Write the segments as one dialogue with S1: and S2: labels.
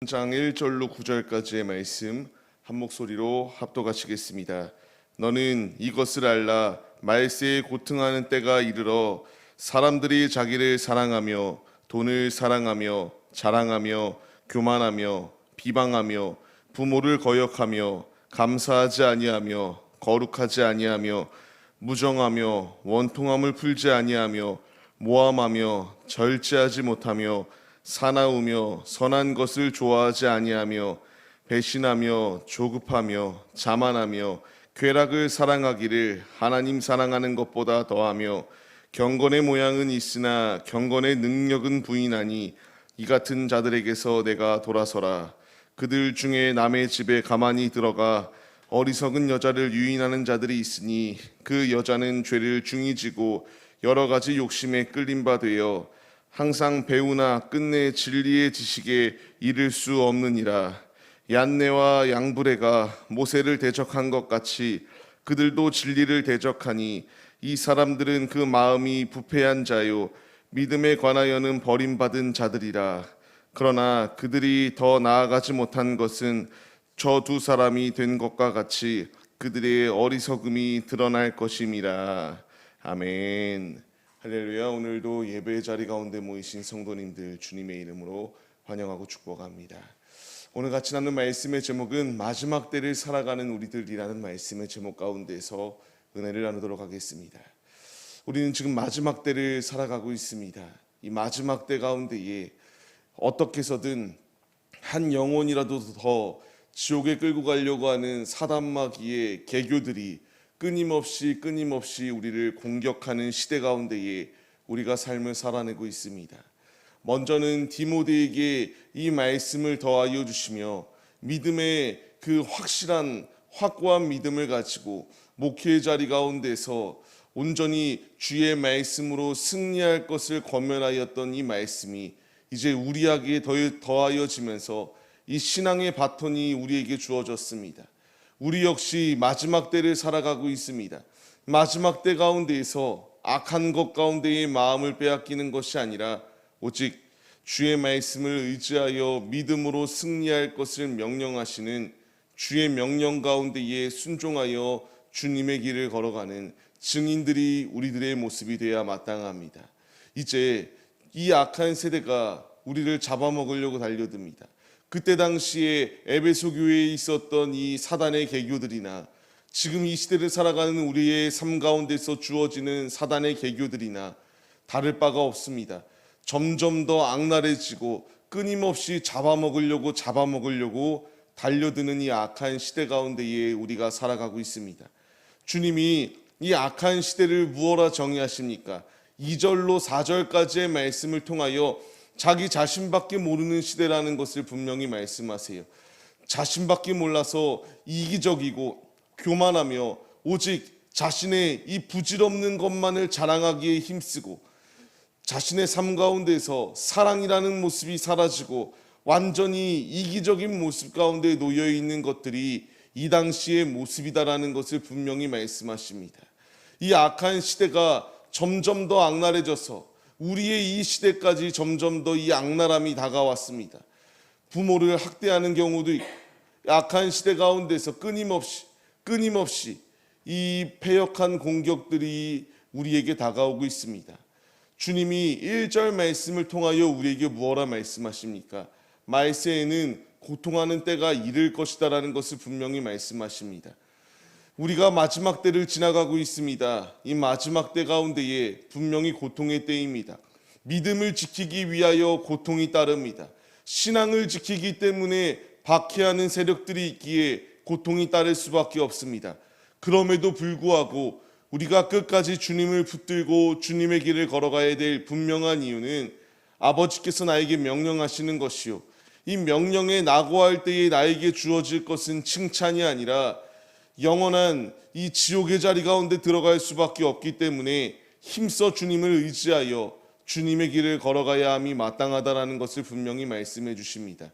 S1: 장 1절로 9절까지의 말씀 한 목소리로 합독하시겠습니다. 너는 이것을 알라. 말세에 고통하는 때가 이르러 사람들이 자기를 사랑하며 돈을 사랑하며 자랑하며 교만하며 비방하며 부모를 거역하며 감사하지 아니하며 거룩하지 아니하며 무정하며 원통함을 풀지 아니하며 모함하며 절제하지 못하며 사나우며 선한 것을 좋아하지 아니하며 배신하며 조급하며 자만하며 쾌락을 사랑하기를 하나님 사랑하는 것보다 더하며 경건의 모양은 있으나 경건의 능력은 부인하니 이 같은 자들에게서 내가 돌아서라. 그들 중에 남의 집에 가만히 들어가 어리석은 여자를 유인하는 자들이 있으니 그 여자는 죄를 중히 지고 여러 가지 욕심에 끌린 바 되어 항상 배우나 끝내 진리의 지식에 이를 수 없느니라. 얀네와 양브레가 모세를 대적한 것 같이 그들도 진리를 대적하니 이 사람들은 그 마음이 부패한 자요 믿음에 관하여는 버림받은 자들이라. 그러나 그들이 더 나아가지 못한 것은 저 두 사람이 된 것과 같이 그들의 어리석음이 드러날 것임이라. 아멘. 할렐루야. 오늘도 예배의 자리 가운데 모이신 성도님들 주님의 이름으로 환영하고 축복합니다. 오늘 같이 나눈 말씀의 제목은 마지막 때를 살아가는 우리들이라는 말씀의 제목 가운데서 은혜를 나누도록 하겠습니다. 우리는 지금 마지막 때를 살아가고 있습니다. 이 마지막 때 가운데에 어떻게 해서든 한 영혼이라도 더 지옥에 끌고 가려고 하는 사단마귀의 개교들이 끊임없이 우리를 공격하는 시대 가운데에 우리가 삶을 살아내고 있습니다. 먼저는 디모데에게 이 말씀을 더하여 주시며 믿음의 그 확고한 믿음을 가지고 목회의 자리 가운데서 온전히 주의 말씀으로 승리할 것을 권면하였던 이 말씀이 이제 우리에게 더하여지면서 이 신앙의 바톤이 우리에게 주어졌습니다. 우리 역시 마지막 때를 살아가고 있습니다. 마지막 때 가운데에서 악한 것 가운데의 마음을 빼앗기는 것이 아니라 오직 주의 말씀을 의지하여 믿음으로 승리할 것을 명령하시는 주의 명령 가운데에 순종하여 주님의 길을 걸어가는 증인들이 우리들의 모습이 되어야 마땅합니다. 이제 이 악한 세대가 우리를 잡아먹으려고 달려듭니다. 그때 당시에 에베소 교회에 있었던 이 사단의 개교들이나 지금 이 시대를 살아가는 우리의 삶 가운데서 주어지는 사단의 개교들이나 다를 바가 없습니다. 점점 더 악랄해지고 끊임없이 잡아먹으려고 달려드는 이 악한 시대 가운데에 우리가 살아가고 있습니다. 주님이 이 악한 시대를 무엇라 정의하십니까? 2절로 4절까지의 말씀을 통하여 자기 자신밖에 모르는 시대라는 것을 분명히 말씀하세요. 자신밖에 몰라서 이기적이고 교만하며 오직 자신의 이 부질없는 것만을 자랑하기에 힘쓰고 자신의 삶 가운데서 사랑이라는 모습이 사라지고 완전히 이기적인 모습 가운데 놓여 있는 것들이 이 당시의 모습이다라는 것을 분명히 말씀하십니다. 이 악한 시대가 점점 더 악랄해져서 우리의 이 시대까지 점점 더 이 악랄함이 다가왔습니다. 부모를 학대하는 경우도 있고 악한 시대 가운데서 끊임없이 이 패역한 공격들이 우리에게 다가오고 있습니다. 주님이 1절 말씀을 통하여 우리에게 무엇라 말씀하십니까? 말세에는 고통하는 때가 이를 것이다라는 것을 분명히 말씀하십니다. 우리가 마지막 때를 지나가고 있습니다. 이 마지막 때 가운데에 분명히 고통의 때입니다. 믿음을 지키기 위하여 고통이 따릅니다. 신앙을 지키기 때문에 박해하는 세력들이 있기에 고통이 따를 수밖에 없습니다. 그럼에도 불구하고 우리가 끝까지 주님을 붙들고 주님의 길을 걸어가야 될 분명한 이유는 아버지께서 나에게 명령하시는 것이요, 이 명령에 낙오할 때에 나에게 주어질 것은 칭찬이 아니라 영원한 이 지옥의 자리 가운데 들어갈 수밖에 없기 때문에 힘써 주님을 의지하여 주님의 길을 걸어가야 함이 마땅하다라는 것을 분명히 말씀해 주십니다.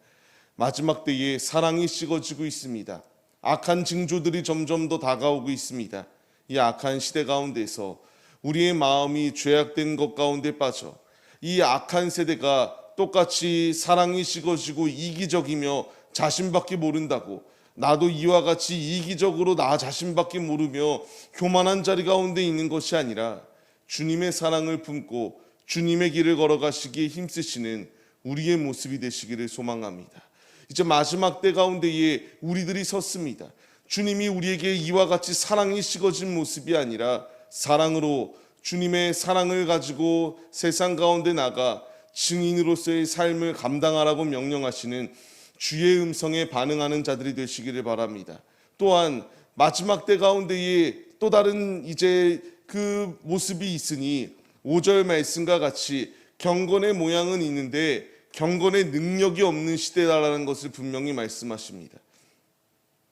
S1: 마지막 때에 사랑이 식어지고 있습니다. 악한 징조들이 점점 더 다가오고 있습니다. 이 악한 시대 가운데서 우리의 마음이 죄악된 것 가운데 빠져 이 악한 세대가 똑같이 사랑이 식어지고 이기적이며 자신밖에 모른다고 나도 이와 같이 이기적으로 나 자신밖에 모르며 교만한 자리 가운데 있는 것이 아니라 주님의 사랑을 품고 주님의 길을 걸어가시기에 힘쓰시는 우리의 모습이 되시기를 소망합니다. 이제 마지막 때 가운데에 우리들이 섰습니다. 주님이 우리에게 이와 같이 사랑이 식어진 모습이 아니라 사랑으로 주님의 사랑을 가지고 세상 가운데 나가 증인으로서의 삶을 감당하라고 명령하시는 주의 음성에 반응하는 자들이 되시기를 바랍니다. 또한 마지막 때 가운데에 또 다른 이제 그 모습이 있으니 5절 말씀과 같이 경건의 모양은 있는데 경건의 능력이 없는 시대다라는 것을 분명히 말씀하십니다.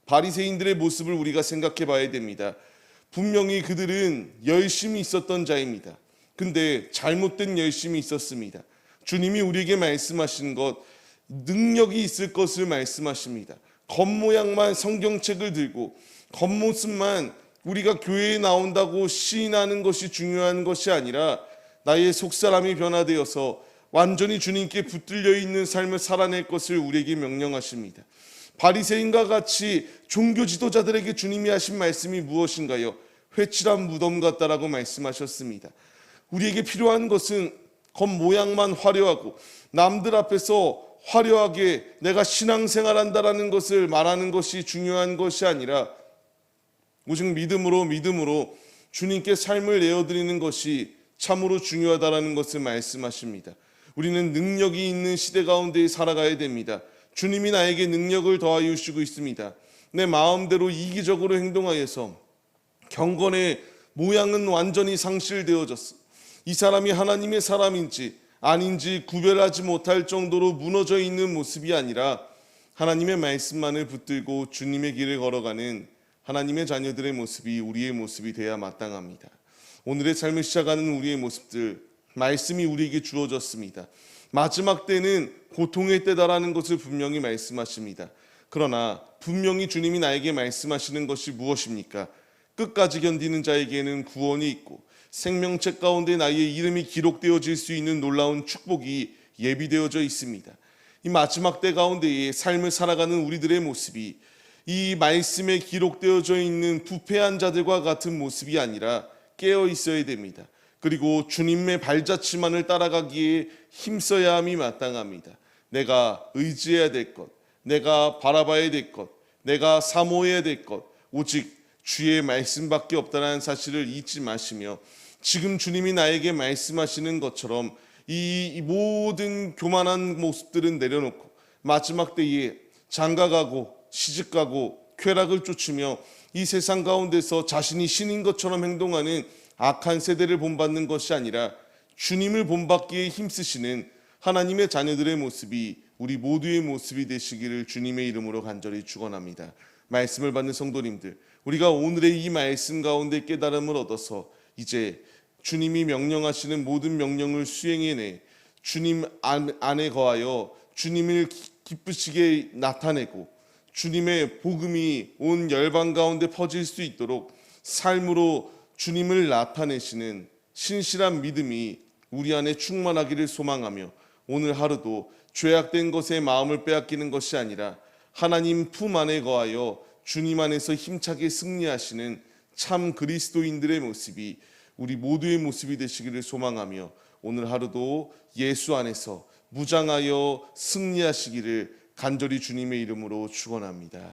S1: 바리새인들의 모습을 우리가 생각해 봐야 됩니다. 분명히 그들은 열심히 있었던 자입니다. 근데 잘못된 열심이 있었습니다. 주님이 우리에게 말씀하신 것, 능력이 있을 것을 말씀하십니다. 겉모양만 성경책을 들고 겉모습만 우리가 교회에 나온다고 시인하는 것이 중요한 것이 아니라 나의 속사람이 변화되어서 완전히 주님께 붙들려 있는 삶을 살아낼 것을 우리에게 명령하십니다. 바리새인과 같이 종교 지도자들에게 주님이 하신 말씀이 무엇인가요? 회칠한 무덤 같다라고 말씀하셨습니다. 우리에게 필요한 것은 겉모양만 화려하고 남들 앞에서 화려하게 내가 신앙생활한다라는 것을 말하는 것이 중요한 것이 아니라 오직 믿음으로 주님께 삶을 내어드리는 것이 참으로 중요하다라는 것을 말씀하십니다. 우리는 능력이 있는 시대 가운데 살아가야 됩니다. 주님이 나에게 능력을 더하여 주시고 있습니다. 내 마음대로 이기적으로 행동하여서 경건의 모양은 완전히 상실되어졌어. 이 사람이 하나님의 사람인지 아닌지 구별하지 못할 정도로 무너져 있는 모습이 아니라 하나님의 말씀만을 붙들고 주님의 길을 걸어가는 하나님의 자녀들의 모습이 우리의 모습이 되어야 마땅합니다. 오늘의 삶을 시작하는 우리의 모습들, 말씀이 우리에게 주어졌습니다. 마지막 때는 고통의 때다라는 것을 분명히 말씀하십니다. 그러나 분명히 주님이 나에게 말씀하시는 것이 무엇입니까? 끝까지 견디는 자에게는 구원이 있고 생명책 가운데 나의 이름이 기록되어질 수 있는 놀라운 축복이 예비되어져 있습니다. 이 마지막 때 가운데에 삶을 살아가는 우리들의 모습이 이 말씀에 기록되어져 있는 부패한 자들과 같은 모습이 아니라 깨어 있어야 됩니다. 그리고 주님의 발자취만을 따라가기에 힘써야 함이 마땅합니다. 내가 의지해야 될 것, 내가 바라봐야 될 것, 내가 사모해야 될 것, 오직 주의 말씀밖에 없다는 사실을 잊지 마시며 지금 주님이 나에게 말씀하시는 것처럼 이 모든 교만한 모습들은 내려놓고 마지막 때에 장가가고 시집가고 쾌락을 쫓으며 이 세상 가운데서 자신이 신인 것처럼 행동하는 악한 세대를 본받는 것이 아니라 주님을 본받기에 힘쓰시는 하나님의 자녀들의 모습이 우리 모두의 모습이 되시기를 주님의 이름으로 간절히 축원합니다. 말씀을 받는 성도님들, 우리가 오늘의 이 말씀 가운데 깨달음을 얻어서 이제 주님이 명령하시는 모든 명령을 수행해내 주님 안에 거하여 주님을 기쁘시게 나타내고 주님의 복음이 온 열방 가운데 퍼질 수 있도록 삶으로 주님을 나타내시는 신실한 믿음이 우리 안에 충만하기를 소망하며 오늘 하루도 죄악된 것에 마음을 빼앗기는 것이 아니라 하나님 품 안에 거하여 주님 안에서 힘차게 승리하시는 참 그리스도인들의 모습이 우리 모두의 모습이 되시기를 소망하며 오늘 하루도 예수 안에서 무장하여 승리하시기를 간절히 주님의 이름으로 축원합니다.